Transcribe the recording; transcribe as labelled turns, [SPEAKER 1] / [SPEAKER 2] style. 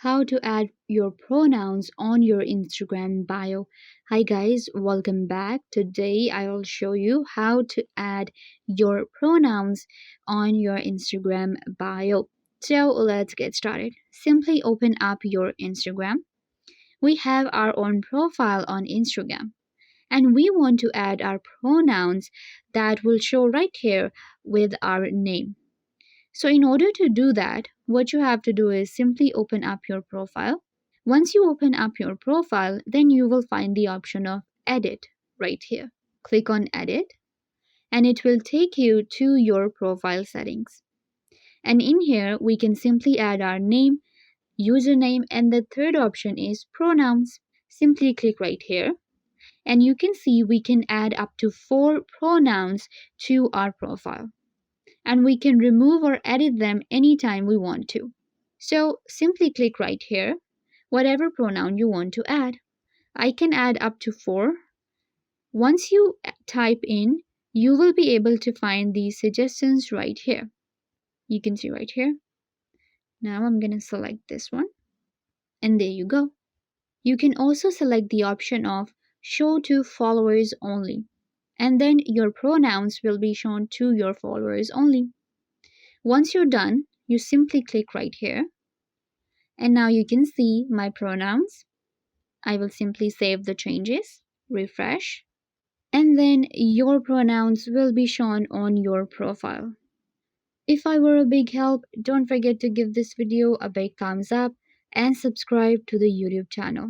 [SPEAKER 1] how to add your pronouns on your Instagram bio. Hi guys, welcome back. Today I will show you how to add your pronouns on your Instagram bio. So let's get started. Simply open up your Instagram. We have our own profile on Instagram and we want to add our pronouns that will show right here with our name. So in order to do that, what you have to do is simply open up your profile. Once you open up your profile, then you will find the option of edit right here. Click on edit and it will take you to your profile settings. And in here, we can simply add our name, username, and the third option is pronouns. Simply click right here and you can see we can add up to 4 pronouns to our profile. And we can remove or edit them anytime we want to. So simply click right here, whatever pronoun you want to add. I can add up to 4. Once you type in, you will be able to find these suggestions right here. You can see right here. Now I'm going to select this one. And there you go. You can also select the option of show to followers only. And then your pronouns will be shown to your followers only. Once you're done, you simply click right here. And now you can see my pronouns. I will simply save the changes, refresh, and then your pronouns will be shown on your profile. If I were a big help, don't forget to give this video a big thumbs up and subscribe to the YouTube channel.